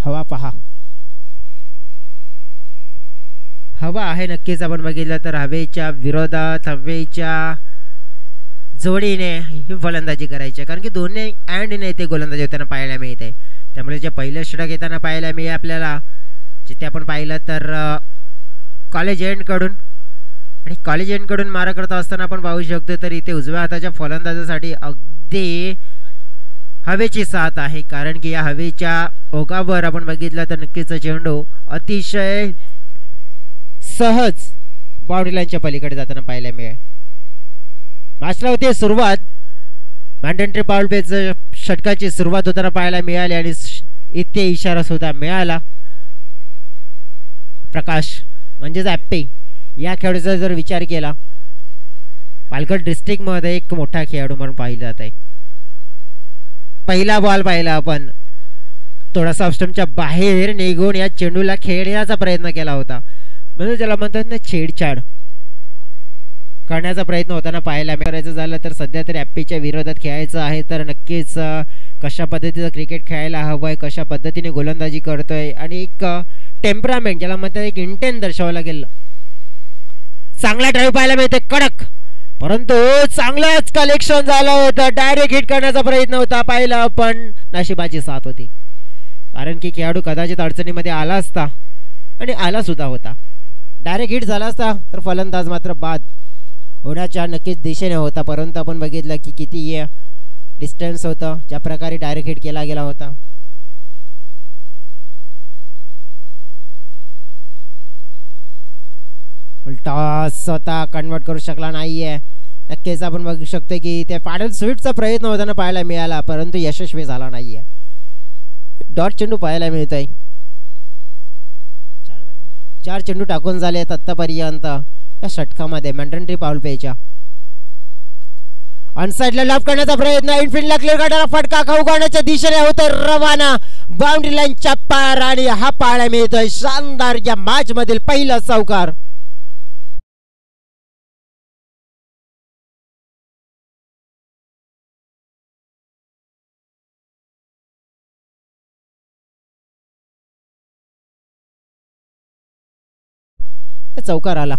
हवा पहा, हवा आहे नक्कीच. आपण बघितलं तर हवेच्या विरोधात हवेच्या जोडीने ही फलंदाजी करायची, कारण की दोन्ही अँडने ते गोलंदाजी होताना पाहायला मिळते. त्यामुळे जे पहिलं षटक येताना पाहायला मिळेल आपल्याला, जिथे आपण पाहिलं तर कॉलेज एंडकडून, आणि कॉलेज एंडकडून मारा करत असताना आपण पाहू शकतो तर इथे उजव्या हाताच्या फलंदाजासाठी अगदी हवेची साथ आहे, कारण की या हवेच्या ओघावर आपण बघितलं तर नक्कीच चेंडू अतिशय सहज बाउंड्री लाईनच्या पलीकडे जाताना पाहायला मिळेल. मॅचला होती सुरुवात, मॅन्डेटरी पाऊल प्लेच षटकाची सुरुवात होताना पाहायला मिळाली आणि इथे इशारा सुद्धा मिळाला. प्रकाश म्हणजेच ॲप्पे या खेळाडूचा जर विचार केला, पालघर डिस्ट्रिक्टमध्ये एक मोठा खेळाडू म्हणून पाहिला जात आहे. पहिला बॉल पाहिला आपण, थोडासा ऑफस्टंपच्या बाहेर निघून या चेंडूला खेळण्याचा प्रयत्न केला होता, म्हणजे ज्याला म्हणतात ना छेडछाड करण्याचा प्रयत्न होताना पाहायला करायचं झालं तर सध्या तरी ॲप्पीच्या विरोधात खेळायचं आहे तर नक्कीच कशा पद्धतीचं क्रिकेट खेळायला हवं आहे, कशा पद्धतीने गोलंदाजी करतोय आणि एक टेम्परामेंट ज्याला म्हणतात एक इंटेंट दर्शवला गेलं. चांगला ड्राईव्ह पाहायला मिळते कडक, परंतु चांगलंच कलेक्शन झालं होतं, डायरेक्ट हिट करण्याचा प्रयत्न होता पाहिला, पण नशिबाची साथ होती, कारण की खेळाडू कदाचित अडचणीमध्ये आला असता आणि आला सुद्धा होता. डायरेक्ट हिट झाला असता तर फलंदाज मात्र बाद होण्याच्या नक्कीच दिशेने होता, परंतु आपण बघितलं की किती डिस्टन्स होतं, ज्या प्रकारे डायरेक्ट हिट केला गेला होता. उलटा स्वतः कन्वर्ट करू शकला नाहीये. नक्कीच आपण बघू शकतो की ते पॅडल स्वीटचा प्रयत्न होताना पाहायला मिळाला, परंतु यशस्वी झाला नाहीये. डॉट चेंडू पाहायला मिळतोय, 4 चेंडू टाकून झालेत आतापर्यंत या षटकामध्ये. मॅन्डेटरी पाऊल प्लेच्या अनसाइडला लॉब करण्याचा प्रयत्न, इनफिल्डला क्लिअर करणारा फटका खाऊ करण्याच्या दिशेने होतो रवाना बाउंड्री लाईनच्या पार, आणि हा पाहायला मिळतोय शानदार या मॅच मधील पहिला चौकार. चौकार आला.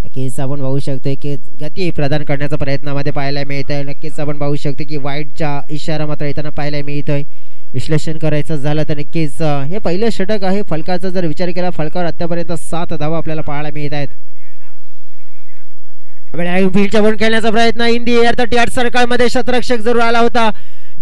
नक्कीच आपण पाहू शकतो की गती प्रदान करण्याचा प्रयत्नामध्ये पाहायला मिळत आहे. नक्कीच आपण पाहू शकतो की वाईटचा इशारा मात्र येताना पाहायला मिळतोय. विश्लेषण करायचं झालं तर नक्कीच हे पहिलं षटक आहे. फलकाचा जर विचार केला, फलकावर आतापर्यंत 7 धावा आपल्याला पाहायला मिळत आहेत. फील्डच्या वन खेळण्याचा प्रयत्न, इन दी एअर 38 सर्कलमध्ये शतरक्षक जरूर आला होता,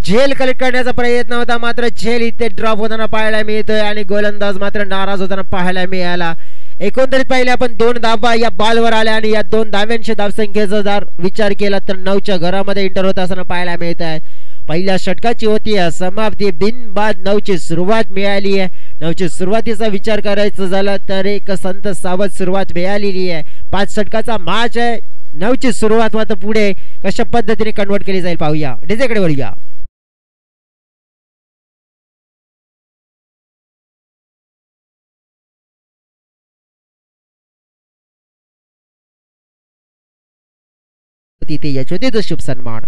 झेल कलेक्ट करण्याचा प्रयत्न होता, मात्र झेल इथे ड्रॉप होताना पाहायला मिळतोय आणि गोलंदाज मात्र नाराज होताना पाहायला मिळाला. एकंदरीत पहिले आपण 2 धावा या बॉलवर आल्या आणि या 2 धाव्यांच्या धावसंख्येचा जर विचार केला तर 9च्या घरामध्ये इंटर होत असताना पाहायला मिळत आहे. पहिल्या षटकाची होती समाप्ती, बिनबाद 9ची सुरुवात मिळाली आहे. 9ची सुरुवातीचा विचार करायचा झाला तर एक संत सावध सुरुवात मिळालेली आहे. 5 षटकाचा मॅच आहे. 9ची सुरुवात मात्र पुढे कशा पद्धतीने कन्वर्ट केली जाईल पाहूया. डीजेकडे वळूया. तिथे यशोदेचा शुभ सन्मान,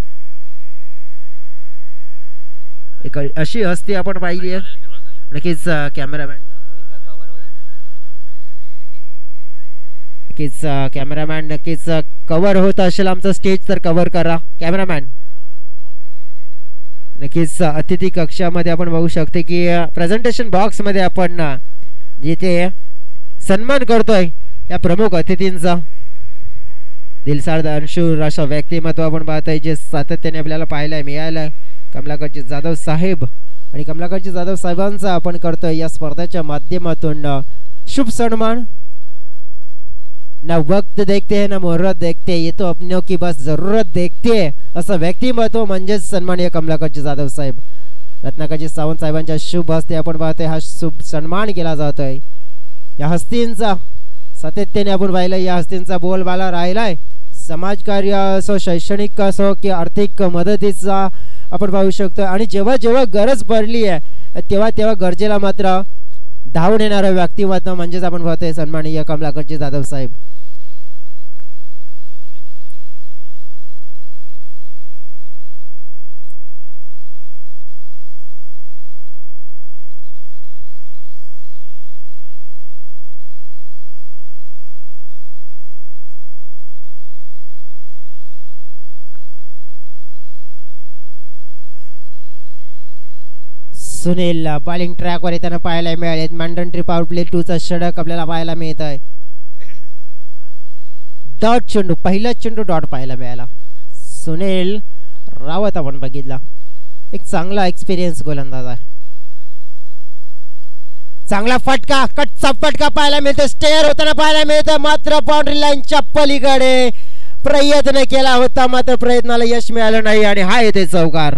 एक अशी हस्ती आपण पाहिली आहे. नक्कीच कॅमेरामॅन नक्कीच कव्हर होत असेल आमचं स्टेज तर कव्हर करा कॅमेरामॅन. नक्कीच अतिथी कक्षामध्ये आपण बघू शकतो की प्रेझेंटेशन बॉक्स मध्ये आपण जिथे सन्मान करतोय या प्रमुख अतिथींचा, दिलसाड अंशूर अशा व्यक्तिमत्व आपण पाहतोय जे सातत्याने आपल्याला पाहायला मिळालंय. कमलाकरजी जाधव साहेब आणि कमलाकरजी जाधव साहेबांचा आपण करतोय या स्पर्धेच्या माध्यमातून शुभ सन्मान. ना वक्त देखते ना मुहूर्त देखते, ये तो अपनों की बस जरूरत देखते, असं व्यक्तिमत्व म्हणजेच सन्माननीय कमलाकरजी जाधव साहेब. रत्नाकरजी सावंत साहेबांच्या शुभ हस्ते आपण पाहतोय हा शुभ सन्मान केला जातोय. या हस्तींचा सातत्याने आपण पाहिलं, या हस्तींचा बोलबाला राहिलाय. समाजकार्य असो, शैक्षणिक असो की आर्थिक मदतीचा आपण पाहू शकतो, आणि जेव्हा जेव्हा गरज पडली आहे तेव्हा तेव्हा गरजेला मात्र धावून येणारं व्यक्तिमत्व म्हणजेच आपण पाहतोय सन्माननीय कमलाकरजी जाधव साहेब. सुनील बॉलिंग ट्रॅकवर येताना पाहायला मिळाले. मॅन्डेटरी पॉवर प्ले 2 चा षटक आपल्याला पाहायला मिळत आहे. डॉट चेंडू, पहिला चेंडू डॉट पाहायला मिळाला. सुनील रावत आपण बघितला, एक चांगला एक्सपिरियन्स गोलंदाज आहे. चांगला फटका, कटचा फटका पाहायला मिळतो. स्टेअर होताना पाहायला मिळतं, मात्र बाउंड्री लाईनच्या पलीकडे प्रयत्न केला होता, मात्र प्रयत्नाला यश मिळालं नाही आणि हा येते चौकार.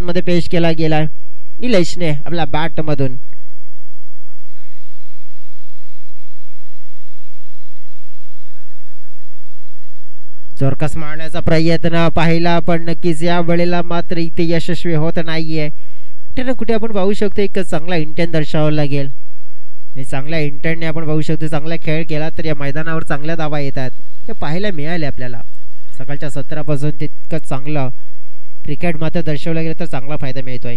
मध्ये पेश केला गेला निलेशने आपल्या बॅट मधून. चोरकस मारण्याचा प्रयत्न पाहिला, पण नक्कीच या वेळेला मात्र इथे यशस्वी होत नाहीये. कुठे ना कुठे आपण पाहू शकतो एक चांगला इंटेंट दर्शवावा लागेल. चांगल्या इंटेंटने आपण पाहू शकतो चांगला खेळ केला तर या मैदानावर चांगल्या धावा येतात, हे पाहायला मिळाले आपल्याला. सकाळच्या 17 पासून तितकं चांगलं क्रिकेट मात्र दर्शवलं गेलं तर चांगला फायदा मिळतोय.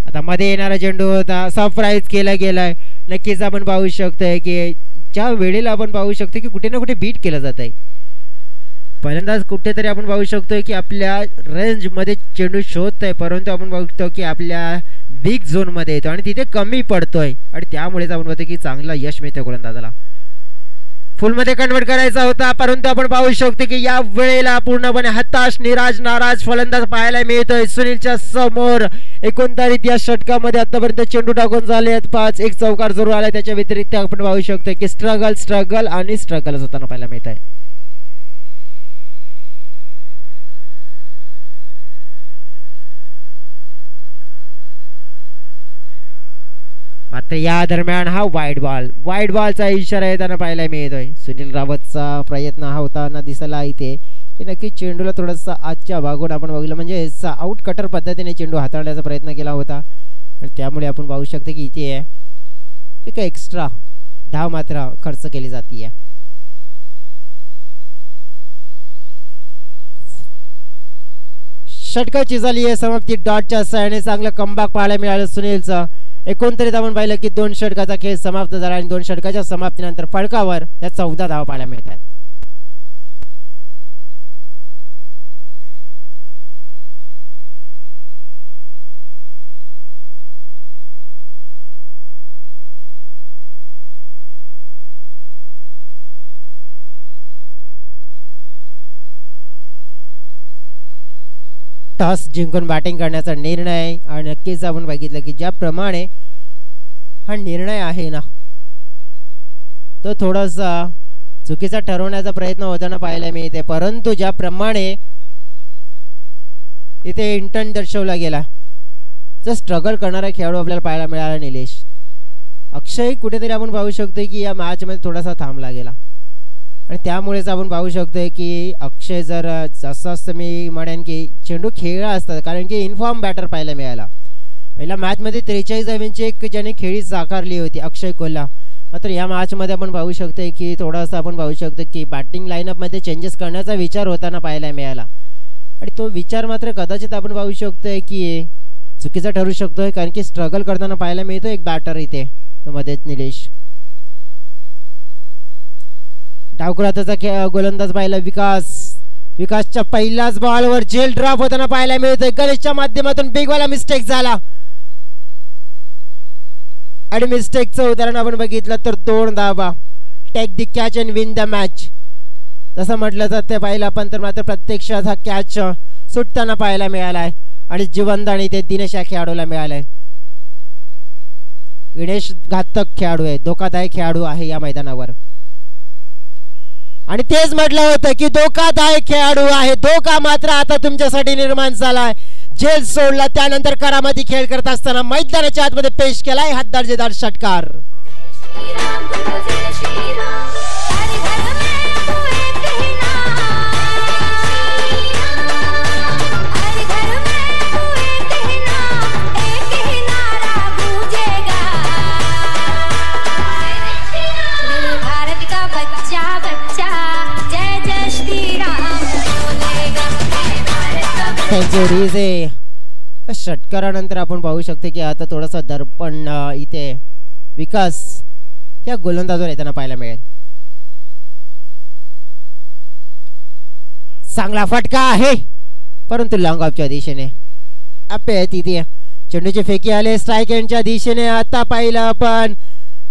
आता मध्ये येणारा चेंडू होता, सरप्राईज केला गेलाय. नक्कीच आपण पाहू शकतोय की ज्या वेळेला आपण पाहू शकतो की कुठे ना कुठे बीट केलं जात आहे. पहिल्यांदाच कुठेतरी आपण पाहू शकतो की आपल्या रेंज मध्ये चेंडू शोधतोय, परंतु आपण बघतो की आपल्या बिग झोन मध्ये येतो आणि तिथे कमी पडतोय आणि त्यामुळेच आपण बघतो की चांगला यश मिळतोय गोलंदाजाला. फुल मध्ये कन्वर्ट करायचा होता, परंतु आपण पाहू शकतो की या वेळेला पूर्णपणे हताश, निराश, नाराज फलंदाज पाहायला मिळतोय सुनीलच्या समोर. एकंदरीत या षटकामध्ये आतापर्यंत चेंडू टाकून झाले आहेत 5, एक चौकार जरूर आलाय. त्याच्या व्यतिरिक्त आपण पाहू शकतो की स्ट्रगल आणि स्ट्रगल होताना पाहायला मिळत आहे. मात्र या दरम्यान हा वाईड बॉलचा इशारा येताना पाहायला मिळतोय. सुनील रावतचा प्रयत्न हा होताना दिसला इथे की नक्की चेंडूला थोडासा आजच्या भागून आपण बघितलं, म्हणजे आउट कटर पद्धतीने चेंडू हाताळण्याचा प्रयत्न केला होता आणि त्यामुळे आपण पाहू शकतो की इथे एक एक्स्ट्रा धाव मात्र खर्च केली जाते. षटकाची झाली आहे समाप्ती डॉटच्या साहाय्याने. चांगलं कमबॅक पाहायला मिळालं सुनीलचं. एकंदरीत आपण पाहिलं की 2 षटकाचा खेळ समाप्त झाला आणि 2 षटकाच्या समाप्तीनंतर फळकावर या 14 धावा पाहायला मिळतात. टॉस जिंकून बॅटिंग करण्याचा निर्णय आणि नक्कीच आपण बघितलं की ज्याप्रमाणे हा निर्णय आहे ना तो थोडासा चुकीचा ठरवण्याचा प्रयत्न होताना पाहायला मिळते, परंतु ज्याप्रमाणे इथे इंटेंट दर्शवला गेला तर स्ट्रगल करणारा खेळाडू आपल्याला पाहायला मिळाला निलेश. अक्षय कुठेतरी आपण पाहू शकतो की या मॅच मध्ये थोडासा थांबला गेला आणि त्यामुळेच आपण पाहू शकतोय की अक्षय जर जास्त मी म्हणेन की चेंडू खेळला असतात, कारण की इनफॉर्म बॅटर पाहायला मिळाला. पहिल्या मॅच मध्ये 43 धावांची एक ज्याने खेळी साकारली होती अक्षय कोल्हा. मात्र या मॅच मध्ये आपण पाहू शकतोय की थोडासा आपण पाहू शकतो की बॅटिंग लाईनअप मध्ये चेंजेस करण्याचा विचार होताना पाहायला मिळाला आणि तो विचार मात्र कदाचित आपण पाहू शकतोय की चुकीचा ठरू शकतोय, कारण की स्ट्रगल करताना पाहायला मिळतो एक बॅटर इथे तो मध्ये निलेश. डावकुराचा गोलंदाज पाहिला विकासच्या पहिल्याच बॉलवर जेल ड्रॉप होताना पाहायला मिळतोय. गणेशच्या माध्यमातून बिगवाला मिस्टेक झाला आणि मिस्टेकचं उदाहरण आपण बघितलं तर 2 धावा. Take the catch and win the match तसं म्हटलं जातं पाहिलं आपण, तर मात्र प्रत्यक्षात हा कॅच सुटताना पाहायला मिळालाय आणि जीवनदान ते दिनेश या खेळाडूला मिळालंय. गणेश घातक खेळाडू आहे, धोकादायक खेळाडू आहे या मैदानावर आणि तेच म्हटलं होतं की धोकादायक खेळाडू आहे. धोका मात्र आता तुमच्यासाठी निर्माण झालाय. जेल सोडला त्यानंतर करामती खेळ करत असताना मैदानाच्या आतमध्ये पेश केलाय हा दर्जेदार षटकार. षटकारानंतर आपण पाहू शकतो की आता थोडासा दर्पण इथे विकास या गोलंदाजावर येताना पाहायला मिळेल. चांगला फटका आहे परंतु लॉंग ऑफच्या दिशेने आपे तिथे चेंडूचे फेकी आले स्ट्राईक एंडच्या दिशेने. आता पाहिलं आपण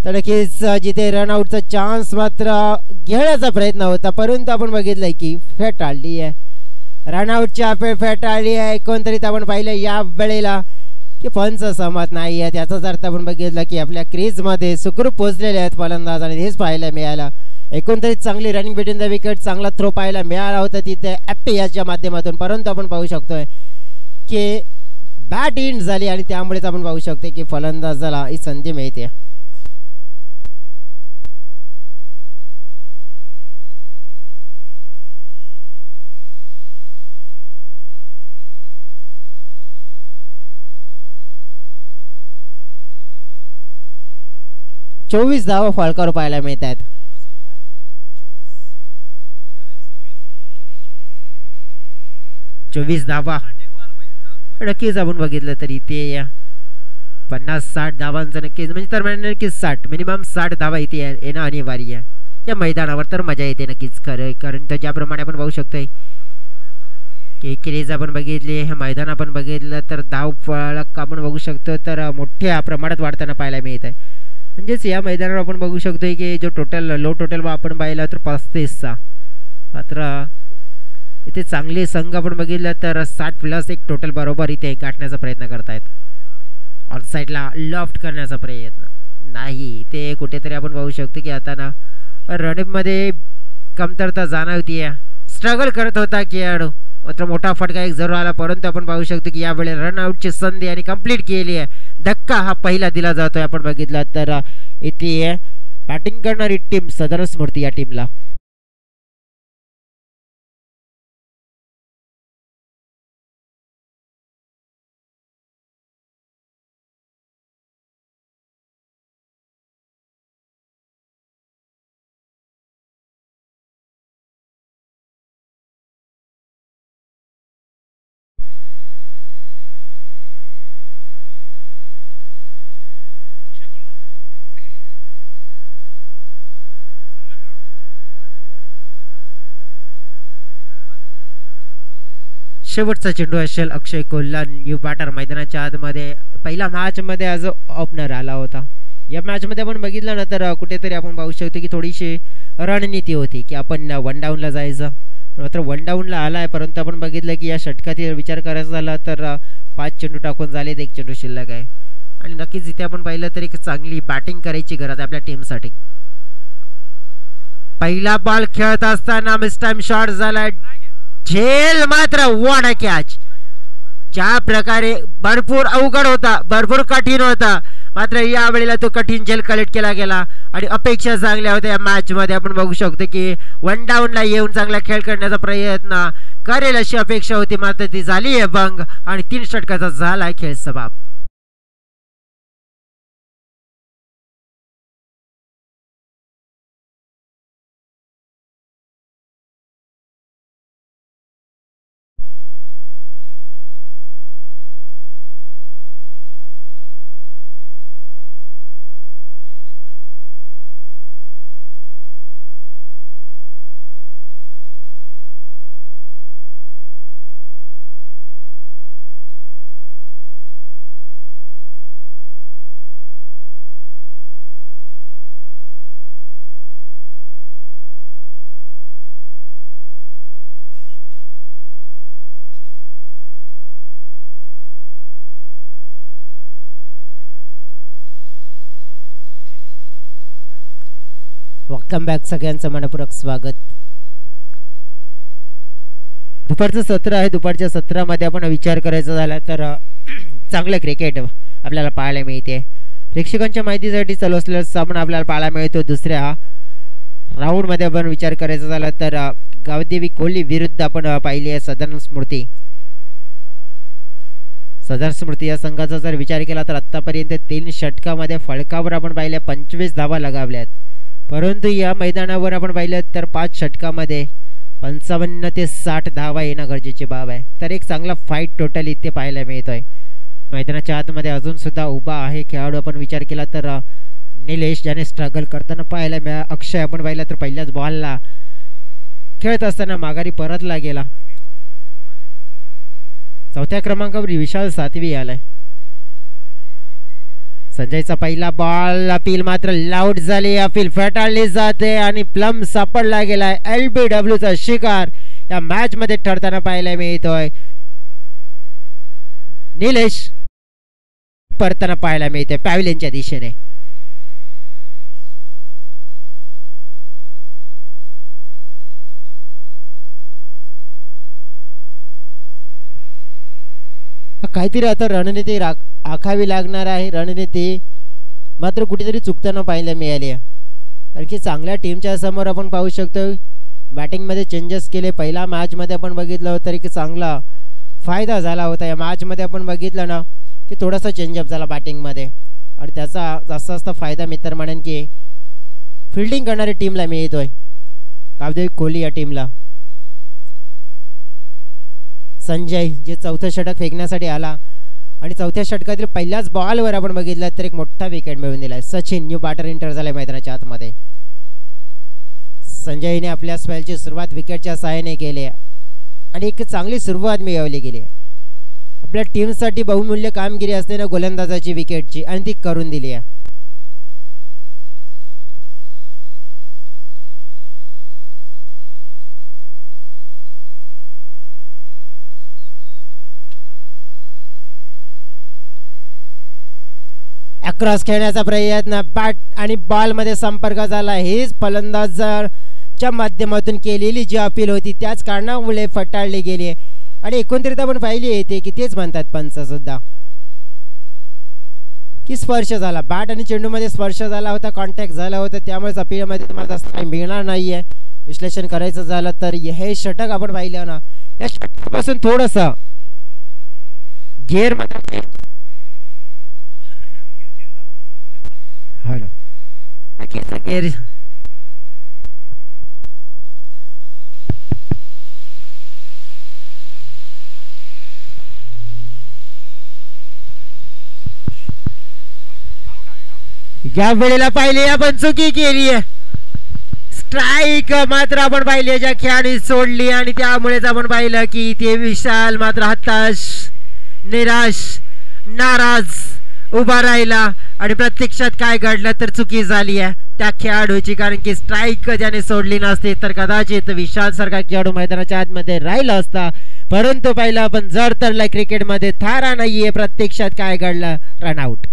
तर नक्कीच जिथे रनआउटचा चान्स मात्र घेण्याचा प्रयत्न होता परंतु आपण बघितलंय की फेटाळली आहे. रनआउटची आपे फेटाळली आहे. एकंदरीत आपण पाहिलं या वेळेला की पंच सहमत नाही आहे. त्याचाच अर्थ आपण बघितलं की आपल्या क्रीजमध्ये सुखरूप पोहोचलेले आहेत फलंदाज आणि हेच पाहायला मिळालं. एकंदरीत चांगली रनिंग बिटवीन द विकेट चांगला थ्रो पाहायला मिळाला होता तिथे ॲप्पे याच्या माध्यमातून परंतु आपण पाहू शकतोय की बॅट इंड झाली आणि त्यामुळेच आपण पाहू शकतो की फलंदाजाला ही संधी मिळते. चोवीस धावा फळकावर पाहायला मिळत आहेत. चोवीस धावा नक्कीच आपण बघितलं तरी ते 50-60 धावांचं नक्कीच म्हणजे तर नक्कीच 60 मिनिमम 60 धावा इथे येणं अनिवार्य आहे या मैदानावर तर मजा येते नक्कीच खरं. कारण तर ज्याप्रमाणे आपण पाहू शकतोय की क्रीज आपण बघितली हे मैदान आपण बघितलं तर धाव फळक आपण बघू शकतो तर मोठ्या प्रमाणात वाढताना पाहायला मिळत आहे. म्हणजेच या मैदानावर आपण बघू शकतोय की जो टोटल लो टोटल आपण पाहिला तर 35चा मात्र इथे चांगले संघ आपण बघितलं तर 60+ एक टोटल बरोबर इथे गाठण्याचा प्रयत्न करतायत. ऑन साईडला लॉफ्ट करण्याचा प्रयत्न नाही ते कुठेतरी आपण पाहू शकतो की आता ना रनिंगमध्ये कमतरता जाणवतीये. स्ट्रगल करत होता खेळाडू मात्र मोठा फटका एक जरूर आला परंतु आपण पाहू शकतो की यावेळी रनआउटची संधी आणि कंप्लीट केली आहे. धक्का हा पहिला दिला जातोय आपण बघितला तर इथे बॅटिंग करणारी टीम सदर स्मृती या टीमला शेवटचा चेंडू असेल अक्षय कोल्हा न्यू बॅटर मैदानाच्या आतमध्ये पहिला मॅचमध्ये ॲज अ ओपनर आला होता. या मॅचमध्ये आपण बघितलं ना तर कुठेतरी आपण पाहू शकतो की थोडीशी रणनीती होती की आपण 1 डाऊनला जायचं मात्र 1 डाऊनला आला आहे परंतु आपण बघितलं की या षटकातील विचार करायचा झाला तर 5 चेंडू टाकून झाले 1 चेंडू शिल्लक आहे आणि नक्कीच इथे आपण पाहिलं तर एक चांगली बॅटिंग करायची गरज आहे आपल्या टीमसाठी. पहिला बॉल खेळत असताना मिस टाइम शॉट झाला झेल मात्र वॉट अ कॅच. ज्या प्रकारे भरपूर अवघड होता भरपूर कठीण होता मात्र या वेळेला तो कठीण झेल कलेक्ट केला गेला आणि अपेक्षा चांगल्या होत्या या मॅच मध्ये. आपण बघू शकतो की 1 डाऊनला येऊन चांगला खेळ करण्याचा प्रयत्न करेल अशी अपेक्षा होती मात्र ती झाली आहे भंग आणि 3 षटकाचा झाला खेळ समाप्त. वेलकम बॅक सगळ्यांचं मनपूर्वक स्वागत. दुपारचं सत्र आहे. दुपारच्या सत्रामध्ये आपण विचार करायचा झाला तर चांगलं क्रिकेट आपल्याला पाहायला मिळते. प्रेक्षकांच्या माहितीसाठी चालू असलेला सामना आपल्याला पाहायला मिळतो. दुसऱ्या राऊंडमध्ये आपण विचार करायचा झाला तर गावदेवी कोहली विरुद्ध आपण पाहिली आहे सदर स्मृती. सदर स्मृती या संघाचा जर विचार केला तर आतापर्यंत 3 षटकामध्ये फळकावर आपण पाहिले 25 धावा लगावल्यात परंतु या मैदानावर आपण पाहिलं तर 5 षटकामध्ये 55 ते 60 धावा येणं गरजेची बाब आहे. तर एक चांगला फाईट टोटल इथे पाहायला मिळतोय. मैदानाच्या आतमध्ये अजून सुद्धा उभा आहे खेळाडू. आपण विचार केला तर निलेश ज्याने स्ट्रगल करताना पाहायला मिळाला. अक्षय आपण पाहिला तर पहिल्याच बॉलला खेळत असताना माघारी परतला गेला. चौथ्या क्रमांकावर विशाल सातवी आलाय. संजयचा पहिला बॉल अपील मात्र लाऊट झाली. अपील फेटाळली जाते आणि प्लम सापडला गेलाय. LBW चा शिकार या मॅच मध्ये ठरताना पाहायला मिळतोय. निलेश परताना पाहायला मिळते पॅव्हिलियनच्या दिशेने. काहीतरी आता रणनीती आखावी लागणार आहे. रणनीती मात्र कुठेतरी चुकताना पाहायला मिळाली. कारण की चांगल्या टीमच्या समोर आपण पाहू शकतो बॅटिंगमध्ये चेंजेस केले. पहिला मॅचमध्ये आपण बघितलं होतं की चांगला फायदा झाला होता. या मॅचमध्ये आपण बघितलं ना की थोडासा चेंजअप झाला बॅटिंगमध्ये आणि त्याचा जास्त फायदा मी तर म्हणेन की फिल्डिंग करणाऱ्या टीमला मिळतोय. कावदेव कोहली या टीमला. संजय जे चौथं षटक फेकण्यासाठी आला आणि चौथ्या षटकातील पहिल्याच बॉलवर आपण बघितलं तर एक मोठा विकेट मिळवून दिलाय. सचिन न्यू बॅटर एंटर झालाय मैदानाच्या आतमध्ये. संजयने आपल्या स्पेलची सुरुवात विकेटच्या सहाय्याने केली आणि एक चांगली सुरुवात मिळवली गेली. आपल्या टीमसाठी बहुमूल्य कामगिरी असते ना गोलंदाजाची विकेटची आणि ती करून दिली आहे. अक्रॉस खेळण्याचा प्रयत्न बॅट आणि बॉल मध्ये संपर्क झाला. हेच फलंदाजाच्या माध्यमातून केलेली जी अपील होती त्याच कारणामुळे फटाळली गेली आणि एकंदरीत आपण पाहिली येते की तेच म्हणतात पंच सुद्धा की स्पर्श झाला. बॅट आणि चेंडूमध्ये स्पर्श झाला होता, कॉन्टॅक्ट झाला होता. त्यामुळेच अपीलमध्ये तुम्हाला जास्त काही मिळणार नाहीये. विश्लेषण करायचं झालं तर हे षटक आपण पाहिलं ना या षटकापासून थोडस गेअर मध्ये हॅलो गेअर या वेळेला पाहिली आपण चुकी केली आहे. स्ट्राईक मात्र आपण पाहिली ज्या खेळाडू सोडली आणि त्यामुळेच आपण पाहिलं की ते विशाल मात्र हताश निराश नाराज उभा राहिला आणि प्रत्यक्षात काय घडलं तर चुकी झाली आहे त्या खेळाडूची. कारण की स्ट्राईक ज्याने सोडली नसते तर कदाचित विशाल सारखा खेळाडू मैदानाच्या आतमध्ये राहिला असता. परंतु पाहिलं आपण जर तरला क्रिकेटमध्ये थारा नाहीये. प्रत्यक्षात काय घडलं रनआउट.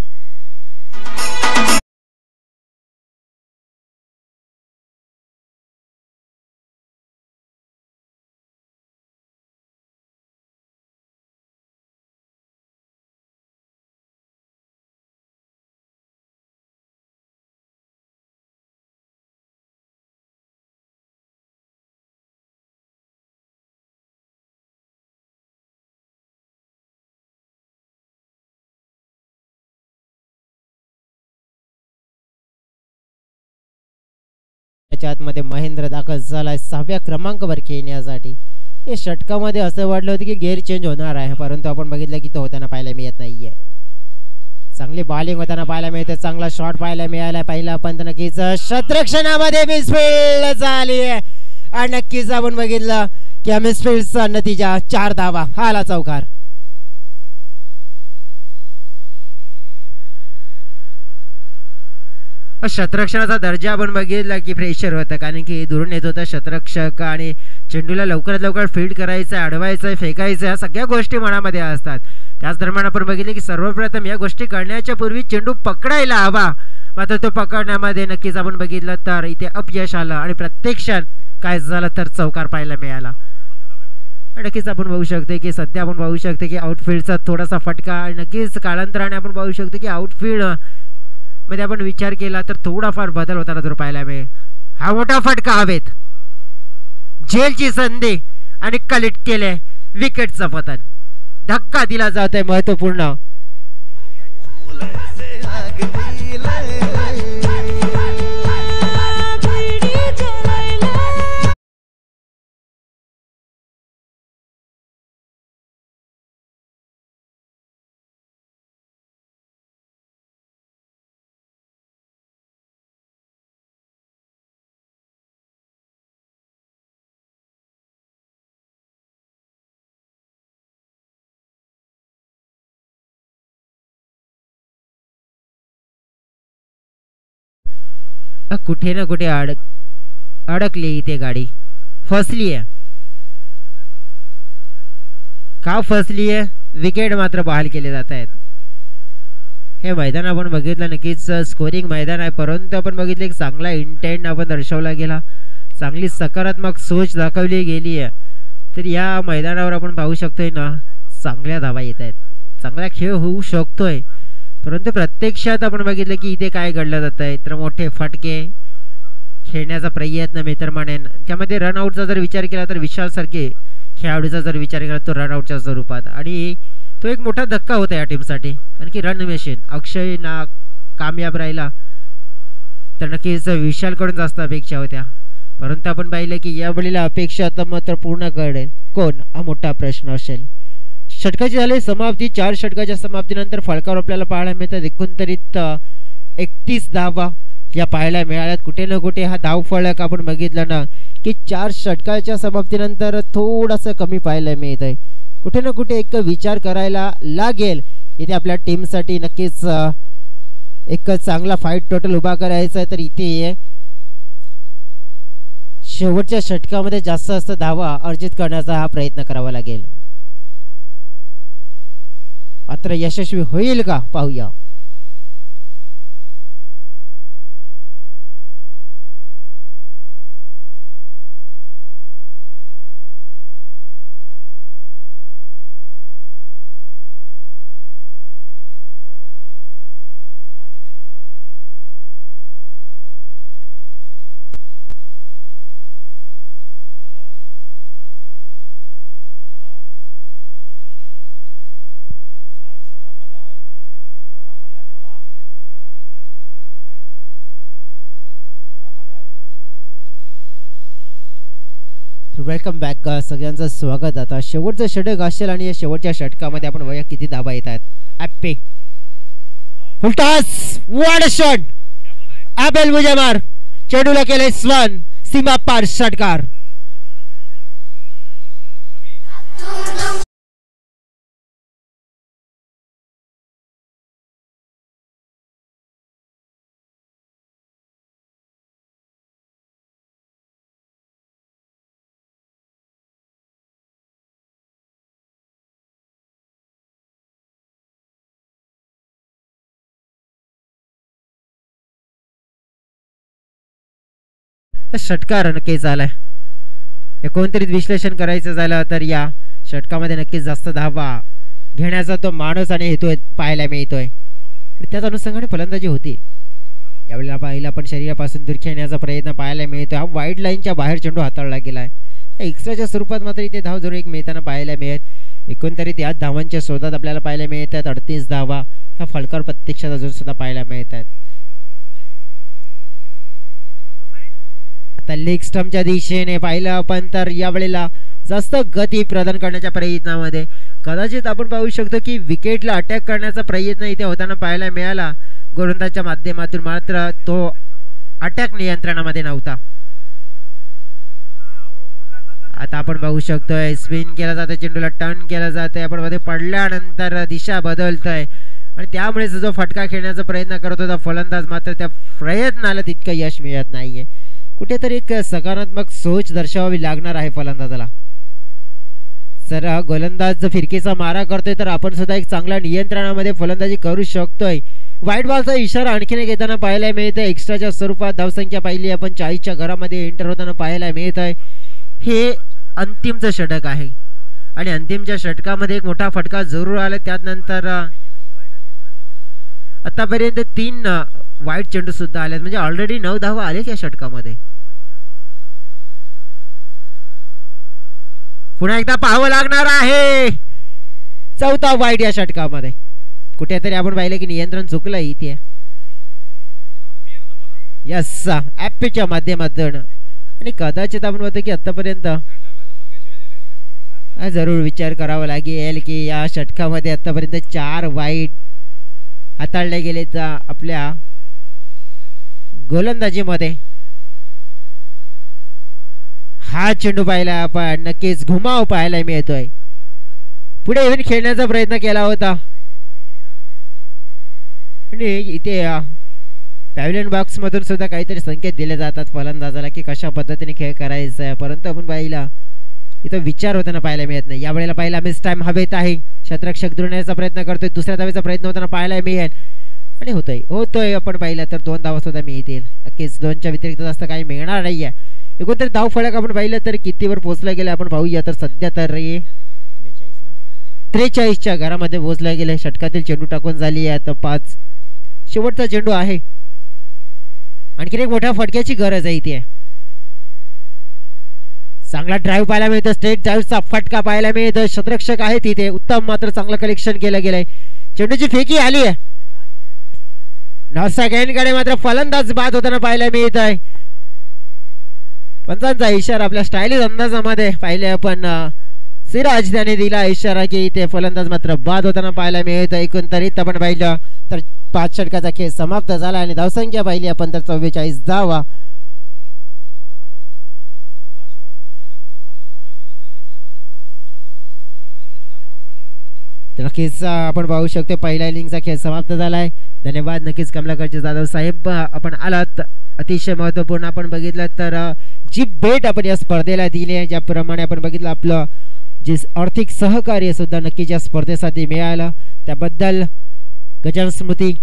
आतमध्ये महेंद्र दाखल झालाय 6व्या क्रमांकावर खेळण्यासाठी. हे षटकामध्ये असं वाटलं होतं की गेअर चेंज होणार आहे परंतु आपण बघितलं की तो होताना पाहायला मिळत नाहीये. चांगली बॉलिंग होताना पाहायला मिळते. चांगला शॉट पाहायला मिळाला. पहिला पंत नक्कीच क्षेत्ररक्षणामध्ये मिसफील्ड झाली आणि नक्कीच आपण बघितलं की मिसफील्डचा नतीजा 4 धावा. हाला चौकार. क्षेत्ररक्षणाचा दर्जा आपण बघितला की प्रेशर होतं कारण की दुरून येत होता क्षेत्ररक्षक आणि चेंडूला लवकरात लवकर फील्ड करायचं अडवायचं फेकायचं या सगळ्या गोष्टी मनामध्ये असतात. त्याच दरम्यान आपण बघितले की सर्वप्रथम या गोष्टी करण्याच्या पूर्वी चेंडू पकडायला हवा मात्र तो पकडण्यामध्ये नक्कीच आपण बघितलं तर इथे अपयश आलं आणि प्रत्यक्षात काय झालं तर चौकार पाहायला मिळाला. नक्कीच आपण बघू शकतो की सध्या आपण पाहू शकतो की आउटफील्डचा थोडासा फटका आणि नक्कीच कालांतराने आपण पाहू शकतो की आउटफील्ड मध्ये आपण विचार केला तर थोडाफार बदल होताना जर पाहायला मिळेल. हा मोठा फटका हवेत झेलची संधी आणि कलेक्ट केले विकेटचं पतन. धक्का दिला जात आहे महत्वपूर्ण. कुठे ना कुठे अडकली इथे गाडी, फसली आहे. का फसली आहे? विकेट मात्र बहाल केले जात आहेत. हे मैदान आपण बघितलं, नक्कीच स्कोरिंग मैदान आहे, परंतु आपण बघितलं एक चांगला इंटेंट आपण दर्शवला गेला, चांगली सकारात्मक सोच दाखवली गेली आहे. तर या मैदानावर आपण पाहू शकतोय ना, चांगल्या धावा येत आहेत, चांगला खेळ होऊ शकतोय. परंतु प्रत्यक्षात आपण बघितलं की इथे काय घडलं जात आहे, तर मोठे फटके खेळण्याचा प्रयत्न मी तर म्हणेन. त्यामध्ये रनआउटचा जर विचार केला तर विशाल सारखे खेळाडूचा जर विचार केला तो रनआउटच्या स्वरूपात, आणि तो एक मोठा धक्का होता या टीमसाठी. कारण की रन मशीन अक्षय ना कामयाब राहिला तर नक्कीच विशालकडून जास्त अपेक्षा होत्या. परंतु आपण पाहिलं की यावेळेला अपेक्षा तर मात्र पूर्ण करेल कोण, हा मोठा प्रश्न असेल. षटकाची झाली समाप्ती. 4 षटकाच्या समाप्तीनंतर फलकावर आपल्याला पाहायला मिळतात एकंदरीत 31 धावा या पाहायला मिळाल्यात. कुठे ना कुठे हा धाव फलक आपण बघितलं ना की 4 षटकाच्या समाप्तीनंतर थोडंसं कमी पाहायला मिळत आहे. कुठे ना कुठे एक विचार करायला लागेल इथे आपल्या टीमसाठी. नक्कीच एक चांगला फाईट टोटल उभा करायचा आहे, तर इथे शेवटच्या षटकामध्ये जास्त धावा अर्जित करण्याचा हा प्रयत्न करावा लागेल. मात्र यशस्वी होईल का पाहूया. वेलकम बॅक, सगळ्यांचं स्वागत. आता शेवटचं षटक असेल आणि या शेवटच्या षटकामध्ये आपण बघूया किती धावा येतात. ॲप्पे फुलटॉस, व्हाट अ शॉट, ॲबेल मुजमार चेंडूला केले स्वन, सीमा पार षटकार. षटकार नक्कीच झालाय. 29 विश्लेषण करायचं झालं तर या षटकामध्ये नक्कीच जास्त धावा घेण्याचा तो माणूस आणि हेतू पाहायला मिळतोय. त्याच अनुषंगाने फलंदाजी होती. यावेळेला पाहिला पण शरीरापासून दूर खेळण्याचा प्रयत्न पाहायला मिळतोय. हा वाईड लाईनच्या बाहेर चेंडू हाताळला गेलाय. एक्स्ट्राच्या स्वरूपात मात्र इथे धाव जरूर एक मिळताना पाहायला मिळेल. 29 याच धावांच्या शोधात आपल्याला पाहायला मिळतात. 38 धावा ह्या फलकावर प्रत्यक्षात अजून सुद्धा पाहायला मिळतात. आता लेग स्टंपच्या दिशेने पाहिलं आपण तर यावेळेला जास्त गती प्रदान करण्याच्या प्रयत्नामध्ये कदाचित आपण पाहू शकतो की विकेटला अटॅक करण्याचा प्रयत्न इथे होताना पाहायला मिळाला गोलंदाजाच्या माध्यमातून, मात्र तो अटॅक नियंत्रणामध्ये नव्हता. आता आपण पाहू शकतोय स्पिन केला जातोय, चेंडूला टर्न केला जातोय, आपण मध्ये पडल्यानंतर दिशा बदलतोय आणि त्यामुळे जो फटका खेळण्याचा प्रयत्न करत होता फलंदाज, मात्र त्या प्रयत्नाला तितकं यश मिळत नाहीये. कुठेतरी एक सकारात्मक सोच दर्शवावी लागणार आहे फलंदाजाला. जर गोलंदाज फिरकीचा मारा करतोय तर आपण सुद्धा एक चांगल्या नियंत्रणामध्ये फलंदाजी करू शकतोय. वाईट बॉलचा इशारा आणखीन एक येताना पाहायला मिळत आहे. एक्स्ट्राच्या स्वरूपात धावसंख्या पाहिली आपण 40च्या घरामध्ये एंटर होताना पाहायला मिळत आहे. हे अंतिमचं षटक आहे आणि अंतिमच्या षटकामध्ये एक मोठा फटका जरूर आला. त्यानंतर आतापर्यंत 3 वाईट चेंडू सुद्धा आले, म्हणजे ऑलरेडी 9 धावा आलेत या षटकामध्ये. पुन्हा एकदा पाहावं लागणार आहे. 4था वाईट या षटकामध्ये. कुठेतरी आपण पाहिलं की नियंत्रण चुकलं इथे. यस, ॲपच्या माध्यमातून. आणि कदाचित आपण म्हणतो की आतापर्यंत जरूर विचार करावा लागेल की या षटकामध्ये आतापर्यंत 4 वाईट हाताळले गेले तर आपल्या गोलंदाजीमध्ये. हा चेंडू पाहिला आपण, नक्कीच घुमाव पाहायला मिळतोय. पुढे येऊन खेळण्याचा प्रयत्न केला होता आणि इथे पॅव्हलियन बॉक्स मधून सुद्धा काहीतरी संकेत दिले जातात फलंदाजाला की कशा पद्धतीने खेळ करायचा आहे, परंतु आपण पाहिला इथं विचार होताना पाहायला मिळत नाही. यावेळेला पाहिला मिस टाइम हवेत आहे, शतरक्षक धुरण्याचा प्रयत्न करतोय, दुसऱ्या धावेचा प्रयत्न होताना पाहायला मिळेल आणि होतोय आपण पाहिलं तर 2 धावा सुद्धा मिळतील. नक्कीच 2च्या व्यतिरिक्त जास्त काही मिळणार नाहीये. एकूण धाव फळक आपण पाहिलं तर कितीवर पोहोचलं गेलं आपण पाहूया. तर सध्या तर 43च्या घरामध्ये पोहोचल्या गेले. षटकातील चेंडू टाकून झाली आहे. आता 5 शेवटचा चेंडू आहे. आणखी एक मोठ्या फटक्याची गरज आहे इथे. चांगला ड्राईव्ह पाहायला मिळतो, स्ट्रेट ड्राईव्हचा फटका पाहायला मिळतो. शतरक्षक आहे तिथे उत्तम, मात्र चांगलं कलेक्शन केलं गेलंय. चेंडूची फेकी आली आहे. कडे मात्र फलंदाज बाद होताना पाहायला मिळत आहे. पंचांचा इशारा आपल्या स्टायलिश अंदाजामध्ये पाहिले आपण. सिराज त्याने दिला इशारा की इथे फलंदाज मात्र बाद होताना पाहायला मिळत. एकंदरीत आपण पाहिलं तर 5 षटकाचा खेळ समाप्त झाला आणि धावसंख्या पाहिली आपण तर 44 धावा. नक्कीच आपण पाहू शकतो पहिल्या इनिंगचा खेळ समाप्त झालाय. धन्यवाद. नक्कीच कमलाकरजी जाधव साहेब आपण आलात, अतिशय महत्वपूर्ण. आपण बघितलं तर जी भेट आपण या स्पर्धेला दिली आहे, ज्याप्रमाणे आपण बघितलं आपलं जे आर्थिक सहकार्य सुद्धा नक्कीच या स्पर्धेसाठी मिळालं, त्याबद्दल गजानन स्मृती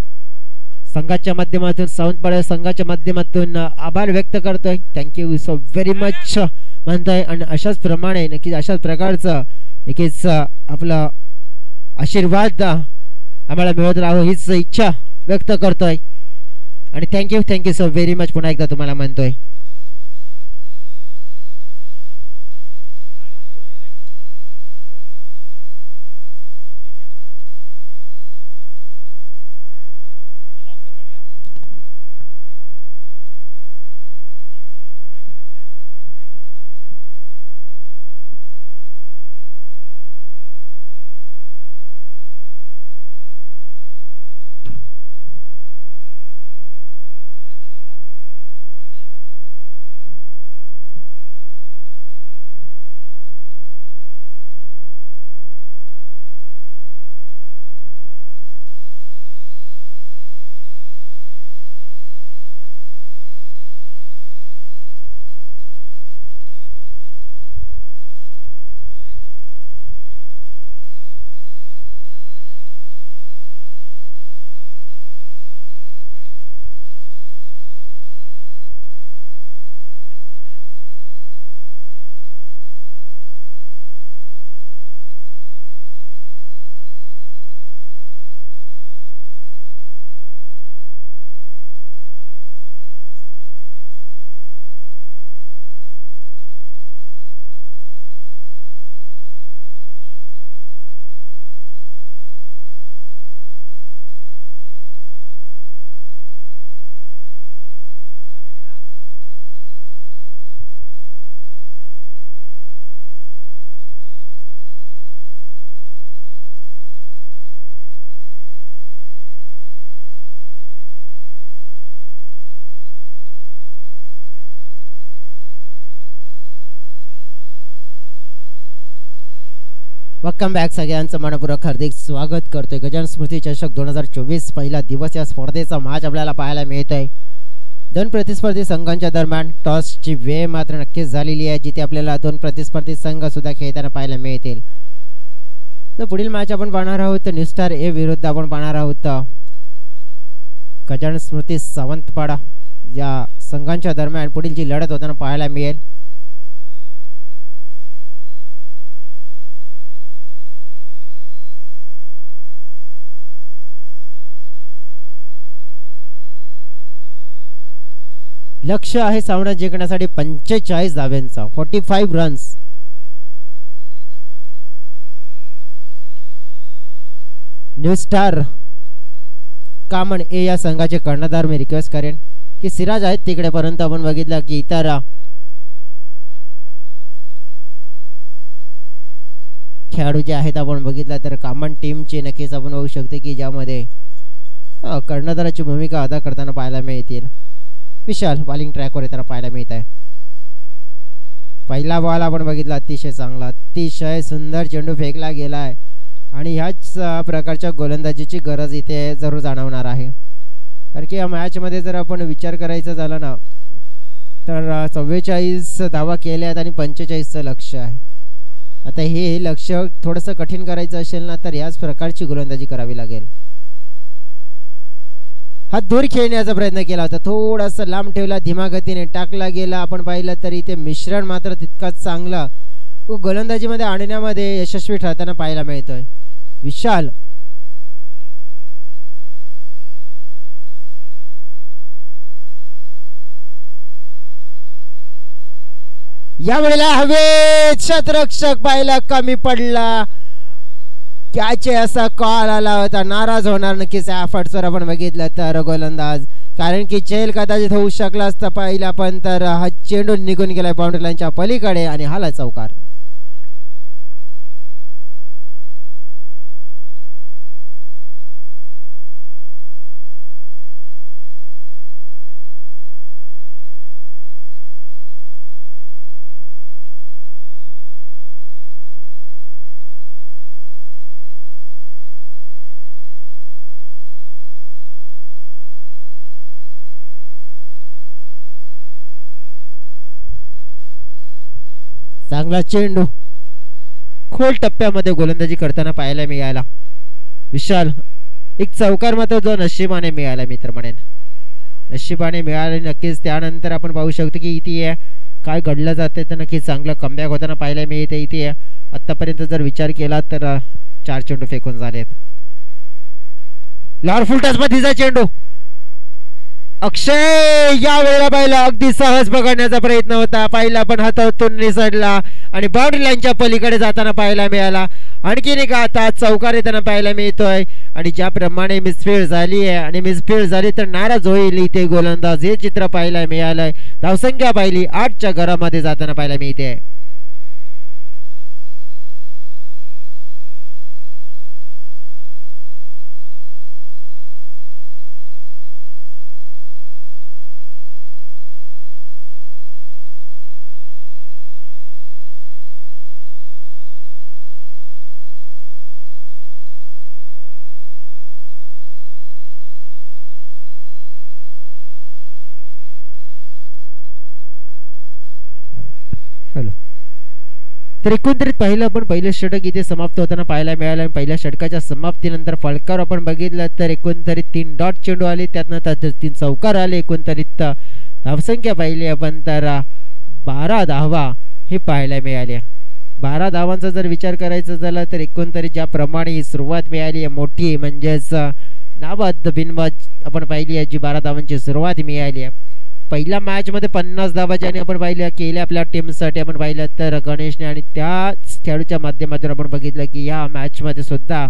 संघाच्या माध्यमातून सावंतवाडा संघाच्या माध्यमातून आभार व्यक्त करतोय. थँक्यू सो व्हेरी मच म्हणतोय. आणि अशाच प्रमाणे नक्कीच अशाच प्रकारचं नक्कीच आपलं आशीर्वाद आम्हाला मिळत राहो हीच इच्छा व्यक्त करतोय. आणि थँक्यू सो व्हेरी मच पुन्हा एकदा तुम्हाला म्हणतोय. Welcome back. सगळ्यांचं मनपूर्वक हार्दिक स्वागत करतोय. गजानन स्मृती चषक 2024 पहिला दिवस या स्पर्धेचा मॅच आपल्याला पाहायला मिळत आहे. 2 प्रतिस्पर्धी संघांच्या दरम्यान टॉसची वेळ मात्र नक्कीच झालेली आहे, जिथे आपल्याला 2 प्रतिस्पर्धी संघ सुद्धा खेळताना पाहायला मिळतील. तर पुढील मॅच आपण पाहणार आहोत न्यू स्टार ए विरुद्ध आपण पाहणार आहोत गजानन स्मृती सावंतवाडा या संघांच्या दरम्यान पुढील जी लढत होताना पाहायला मिळेल. लक्ष्य आहे सामना जिंकण्यासाठी 45 धाव्यांचा, 45 रन्स. न्यू स्टार कामन ए या संघाचे कर्णधार मी रिक्वेस्ट करेन की सिराज आहेत तिकडे, परंतु आपण बघितलं की इतर खेळाडू जे आहेत आपण बघितलं तर कामन टीमचे नक्कीच आपण बघू शकतो की ज्यामध्ये कर्णधाराची भूमिका अदा करताना पाहायला मिळतील. विशाल बॉलिंग ट्रॅकवर येताना पाहायला मिळत आहे. पहिला बॉल आपण बघितला अतिशय चांगला, अतिशय सुंदर चेंडू फेकला गेला आहे. आणि ह्याच प्रकारच्या गोलंदाजीची गरज इथे जरूर जाणवणार आहे. कारण की या मॅच मध्ये जर आपण विचार करायचा झाला ना तर 44 धावा केल्यात आणि 45चं लक्ष आहे. आता हे लक्ष थोडंसं कठीण करायचं असेल ना तर याच प्रकारची गोलंदाजी करावी लागेल. हात दूर खेळण्याचा प्रयत्न केला होता, थोडासा लांब ठेवला, धीमा गतीने टाकला गेला. आपण पाहिलं तर इथे मिश्रण मात्र तितकाच चांगला गोलंदाजीमध्ये आणण्यामध्ये यशस्वी ठरताना पाहायला मिळतोय. विशाल यावेळेला हवेत शतरक्षक पाहिला कमी पडला. त्याचे असा कॉल आला होता, नाराज होणार नक्कीच एफर्ट्सवर आपण बघितलं तर गोलंदाज, कारण की चेल कदाचित होऊ शकला असता पाहिला पण तर हा चेंडू निघून गेला बाउंड्री लाईनच्या पलीकडे आणि हाला चौकार. चांगला चेंडू खोल टप्प्यामध्ये गोलंदाजी करताना पाहायला मिळाला. विशाल एक चौकार मात्र जो नशिबाने मिळाला मित्र म्हणेन, नशिबाने मिळाले नक्कीच. त्यानंतर आपण पाहू शकतो की इथे काय घडलं जाते तर नक्कीच चांगलं कमबॅक होताना पाहायला मिळते. इथे आतापर्यंत जर विचार केला तर 4 चेंडू फेकून झालेत. लॉर फुल टच मधीचा चेंडू अक्षय या वेळेला पाहिला अगदी सहज पकडण्याचा प्रयत्न होता, पाहिला पण हातातून निसटला आणि बाउंड्री लाईनच्या पलीकडे जाताना पाहायला मिळाला. आणखीन एक आता चौकार येताना पाहायला मिळतोय आणि ज्याप्रमाणे मिसफील्ड झाली आहे आणि मिसफील्ड झाली तर नाराज होईल इथे गोलंदाज, हे चित्र पाहायला मिळालंय. धावसंख्या पाहिली 8च्या घरामध्ये जाताना पाहायला मिळते. हॅलो, तर एकंदरीत पाहिलं आपण पहिलं षटक इथे समाप्त होताना पाहायला मिळालं आणि पहिल्या षटकाच्या समाप्तीनंतर फलकावर आपण बघितलं तर एकंदरीत 3 डॉट चेंडू आले, त्यातनं 3 चौकार आले. एकंदरीत धावसंख्या पाहिली आपण तर 12 धावा हे पाहायला मिळाल्या. 12 धावांचा जर विचार करायचा झाला तर एकंदरीत ज्याप्रमाणे ही सुरुवात मिळाली आहे मोठी, म्हणजेच नाबाद बिनबाद आपण पाहिली आहे जी 12 धावांची सुरुवात मिळाली आहे. पहिल्या मॅच मध्ये 50 धावा ज्याने आपण पाहिल्या केल्या आपल्या टीमसाठी आपण पाहिलं तर गणेशने, आणि त्याच खेळाडूच्या माध्यमातून आपण बघितलं की या मॅच मध्ये सुद्धा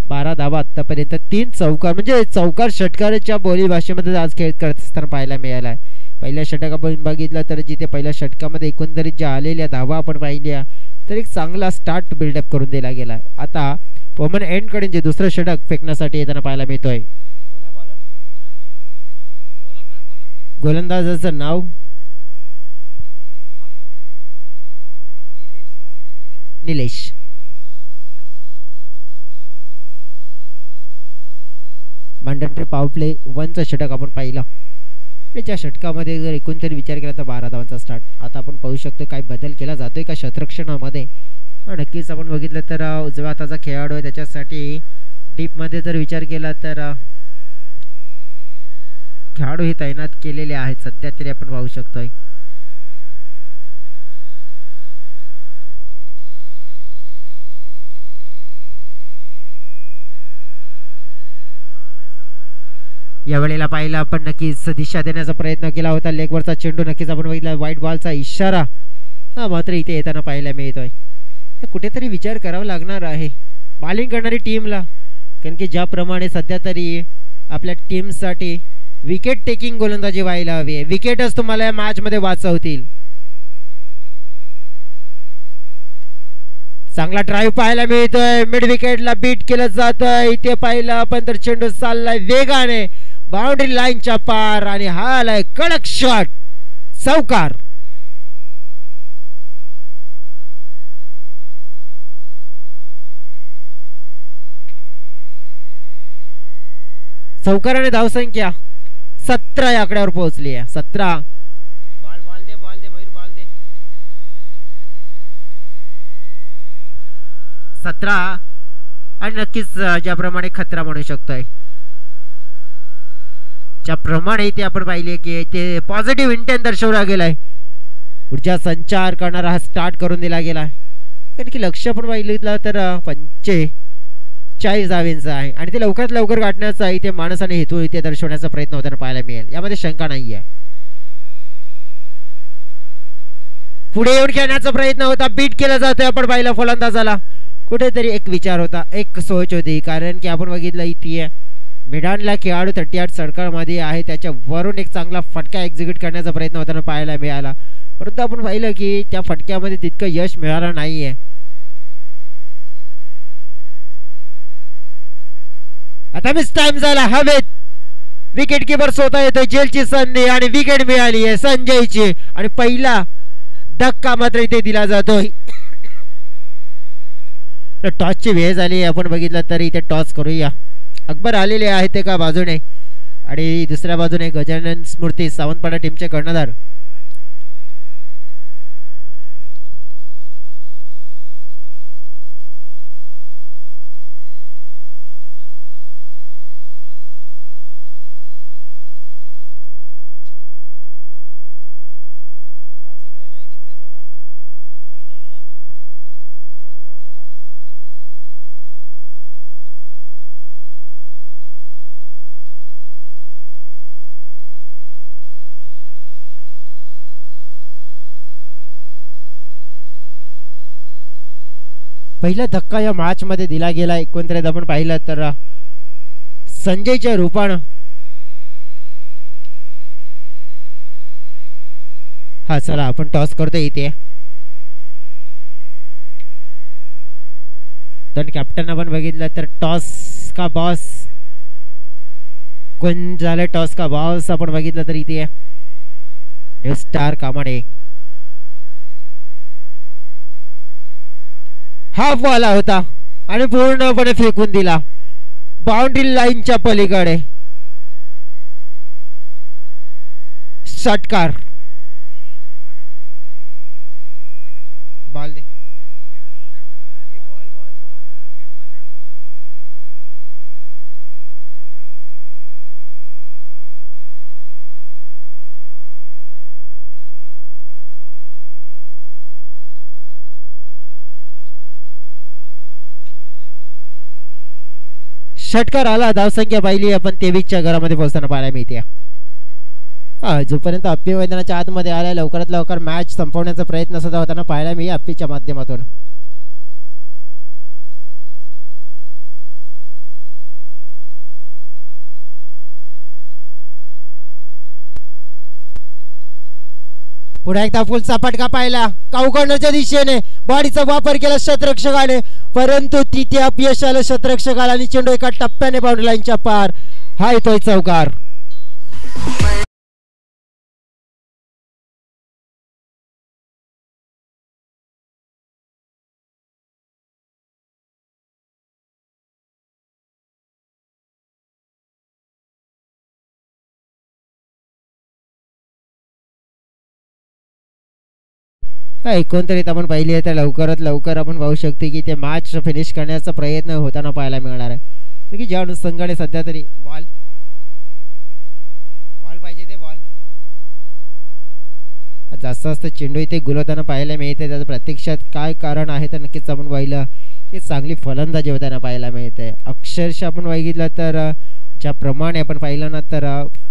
12 धावा आतापर्यंत 3 चौकार, म्हणजे चौकार षटकाराच्या बोली भाषेमध्ये आज खेळ करत असताना पाहायला मिळाला आहे. पहिल्या षटक आपण बघितलं तर जिथे पहिल्या षटकामध्ये एकंदरीत ज्या आलेल्या धावा आपण पाहिल्या तर एक चांगला स्टार्ट बिल्डअप करून दिला गेला. आता पोमन एंड कडे जे दुसरं षटक फेकण्यासाठी येताना पाहायला मिळतोय. गोलंदाजाचं नाव निलेश. मांडरचे पॉवर प्ले 1चं षटक आपण पाहिलं आणि त्या षटकामध्ये जर एकूण विचार केला तर 12 धावांचा स्टार्ट. आता आपण पाहू शकतो काय बदल केला जातोय का क्षेत्ररक्षणामध्ये. नक्कीच आपण बघितलं तर उजव्या हाताचा खेळाडू आहे, त्याच्यासाठी डीपमध्ये जर विचार केला तर खेळाडू हे तैनात केलेले आहेत सध्या तरी आपण पाहू शकतोय. या वेळेला पाहिला आपण नक्कीच दिशा देण्याचा प्रयत्न केला होता, लेगवरचा चेंडू नक्कीच आपण बघितला, व्हाईट बॉलचा इशारा मात्र इथे येताना पाहायला मिळतोय. कुठेतरी विचार करावा लागणार आहे बॉलिंग करणारी टीमला, कारण की ज्याप्रमाणे सध्या तरी आपल्या टीमसाठी विकेट टेकिंग गोलंदाजी व्हायला हवी आहे. विकेटच तुम्हाला या मॅच मध्ये वाचवतील. चांगला ड्राईव्ह पाहायला मिळतोय, मिड विकेटला बीट केलं जातंय. इथे पाहिलं आपण तर चेंडू चाललाय वेगाने बाउंड्री लाईनच्या पार आणि हा आलाय कडक शॉट, चौकार. चौकार आणि धावसंख्या 17 या आकड्यावर पोहोचली आहे. 17. बॉल दे मयूर, बॉल दे. 17 आणि नक्कीच ज्याप्रमाणे खतरा म्हणू शकतोय, ज्याप्रमाणे इथे आपण पाहिले की ते पॉझिटिव्ह इंटेंट दर्शवला गेलाय, ऊर्जा संचार करणारा हा स्टार्ट करून दिला गेला. कारण की लक्ष आपण पाहिलं तर 45 धावेंचा आहे आणि ते लवकरात लवकर गाठण्याचा इथे माणसाने हेतू इथे दर्शवण्याचा प्रयत्न होताना पाहायला मिळेल, यामध्ये शंका नाही आहे. पुढे येऊन खेळण्याचा प्रयत्न होता, बीट केला जातोय आपण पाहिलं फलंदाजाला. कुठेतरी एक विचार होता, एक सोच होती, कारण की आपण बघितलं इथे मिडानला खेळाडू 38 सर्कलमध्ये आहे, त्याच्यावरून एक चांगला फटका एक्झिक्यूट करण्याचा प्रयत्न होताना पाहायला मिळाला. परंतु आपण पाहिलं की त्या फटक्यामध्ये तितकं यश मिळालं नाहीये. आता मिस टाइम झाला हवेत. विकेट किपर स्वतः येतोय, जेलची संधी आणि विकेट मिळाली आहे संजयची आणि पहिला धक्का मात्र इथे दिला जातोय. तर टॉसची वेळ झाली, आपण बघितलं तर इथे टॉस करूया. अकबर आलेले आहेत एका बाजूने आणि दुसऱ्या बाजूने गजानन स्मृती सावंतवाडा टीमचे कर्णधार. पहिला धक्का या मॅच मध्ये दिला गेला. एकंदरीत आपण पाहिलं तर संजयच्या रूपानं हा चला आपण टॉस करतो इथे. तर कॅप्टन आपण बघितलं तर टॉस का बॉस कोण झालं, टॉस का बॉस आपण बघितलं तर इथे न्यू स्टार कामाडे. हाफ बॉल होता आणि पूर्णपणे फेकून दिला बाउंड्री लाईनच्या पलीकडे. षटकार. बॉल दे. षटकार आला. धावसंख्या पाहिली आपण 23च्या घरामध्ये पोहोचताना पाहायला मिळते. जोपर्यंत अप्पी मैदानाच्या आतमध्ये आलाय, लवकरात लवकर मॅच संपवण्याचा प्रयत्न सुद्धा होताना पाहायला मिळेल अप्पीच्या माध्यमातून. पुढे एकदा फुलचा फटका पाहिला काऊकर्णरच्या दिशेने, बॉडीचा वापर केला शतरक्षकाने, परंतु तिथे अपयश आलं शतरक्षकाला आणि चेंडू एका टप्प्याने बाउंड्री लाईनच्या पार. हा येतोय चौकार. एकंदरीत आपण पाहिली तर लवकरात लवकर आपण पाहू शकतो की ते मॅच फिनिश करण्याचा प्रयत्न होताना पाहायला मिळणार आहे. की ज्या अनुषंगाने सध्या तरी बॉल पाहिजे ते बॉल जास्त चेंडू इथे गुलवताना पाहायला मिळते. त्याचं प्रत्यक्षात काय कारण आहे तर नक्कीच आपण पाहिलं की चांगली फलंदाजी होताना पाहायला मिळते. अक्षरशः आपण बघितलं तर ज्याप्रमाणे आपण पाहिलं ना तर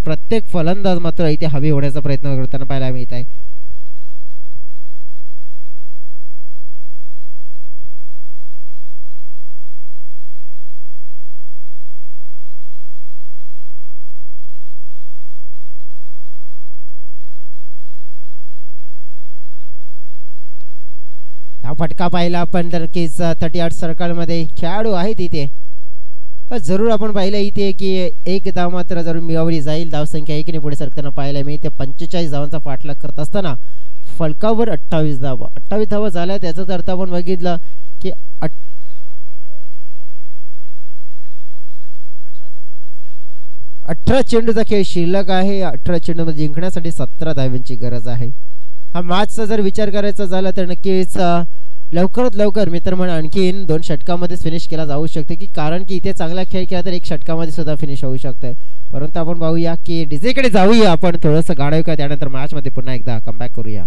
प्रत्येक फलंदाज मात्र इथे हवी होण्याचा प्रयत्न करताना पाहायला मिळत आहे. हा फटका पाहिला आपण तर की 38 सर्कलमध्ये खेळाडू आहेत इथे. जरूर आपण पाहिलं इथे की एक धाव मात्र जरूर मिळवली जाईल. धावसंख्या 1ने पुढे सरकताना पाहायला मिळते. 45 धावांचा पाठलाग करत असताना फलकावर 28 धावा झाल्या. त्याचाच अर्थ आपण बघितलं की 18 18 चेंडूचा खेळ शिल्लक आहे. 18 चेंडूमध्ये जिंकण्यासाठी 17 धाव्यांची गरज आहे. हा मॅचचा जर विचार करायचा झाला तर नक्कीच लवकरात लवकर मित्रमंडळ आणखीन 2 षटकामध्येच फिनिश केला जाऊ शकते, की कारण की इथे चांगला खेळ केला तर 1 षटकामध्ये सुद्धा फिनिश होऊ शकते. परंतु आपण पाहूया की डीजेकडे जाऊया आपण थोडंसं गाडव का, त्यानंतर मॅचमध्ये पुन्हा एकदा कमबॅक करूया.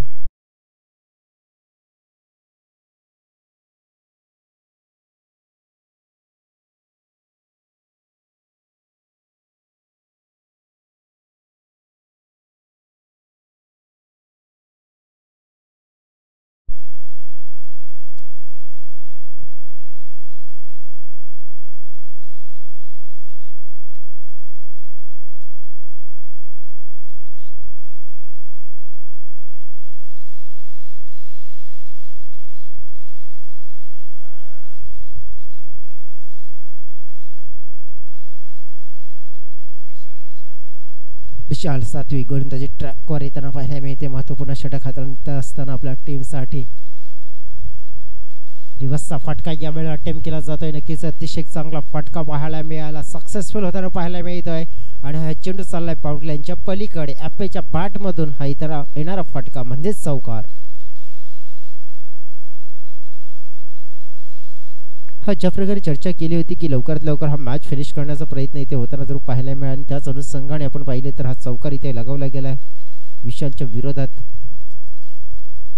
विशाल सात्विक गोलंदाजी ट्रॅकवर येताना पाहायला मिळते. महत्वपूर्ण षटक हाताळत असताना आपल्या टीमसाठी रिव्हर्सचा फटका यावेळेला अटेम्प्ट केला जातोय. नक्कीच अतिशय चांगला फटका पाहायला मिळाला, सक्सेसफुल होताना पाहायला मिळतोय. आणि हा चेंडू चाललाय बाउंड्री लाईनच्या पलीकडे. ॲपेच्या बॅटमधून हा इतर येणारा फटका म्हणजेच चौकार. हा ज्या प्रकारे चर्चा केली होती की लवकरात लवकर हा मॅच फिनिश करण्याचा प्रयत्न इथे होताना जरूर पाहायला मिळाला, आणि त्याच अनुषंगाने आपण पाहिले तर हा चौकार इथे लगावला गेलाय विशालच्या विरोधात.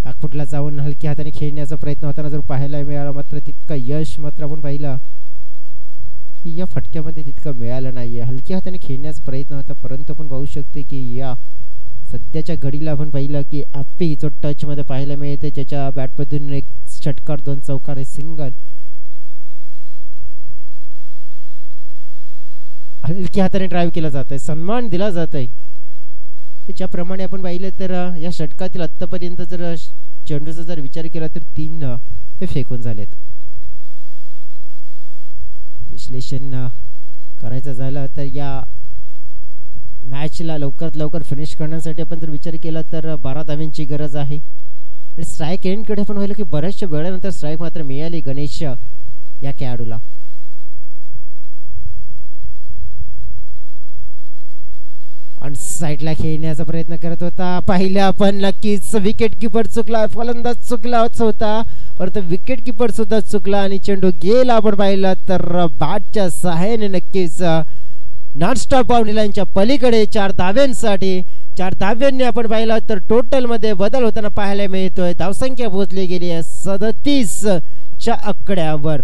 बॅकफुटला जाऊन हलक्या हाताने खेळण्याचा प्रयत्न होताना जरूर पाहायला मिळाला, मात्र तितकं यश मात्र आपण पाहिलं की या फटक्यामध्ये तितकं मिळालं नाहीये. हलक्या हाताने खेळण्याचा प्रयत्न होता, परंतु आपण पाहू शकते की या सध्याच्या घडीला आपण पाहिलं की ॲपी जो टचमध्ये पाहायला मिळते, ज्याच्या बॅटमधून 1 षटकार 2 चौकार सिंगल हलक्या हाताने ड्राईव्ह केला जात आहे, सन्मान दिला जात आहे. ज्याप्रमाणे आपण पाहिलं तर या षटकातील आत्तापर्यंत जर चेंडूचा जर विचार केला तर 3 हे फेकून झालेत. विश्लेषण करायचं झालं तर या मॅचला लवकरात लवकर फिनिश करण्यासाठी आपण जर विचार केला तर 12 धाव्यांची गरज आहे. आणि स्ट्राईक एंडकडे आपण पाहिलं की बऱ्याचशा वेळानंतर स्ट्राईक मात्र मिळाली गणेश या खेळाडूला. आणि साईडला खेळण्याचा प्रयत्न करत होता, पाहिलं आपण नक्कीच विकेट किपर चुकला, फलंदाज चुकलाच होता, परंतु विकेट किपर सुद्धा चुकला आणि चेंडू गेला. आपण पाहिलं तर बॅटच्या सहाय्याने नक्कीच नॉनस्टॉप बाउंड्री लाईनच्या पलीकडे 4 धाव्यांसाठी 4 धाव्यांनी आपण पाहिलं तर टोटल मध्ये बदल होताना पाहायला मिळतोय. धावसंख्या पोहोचली गेली आहे 37 च्या आकड्यावर.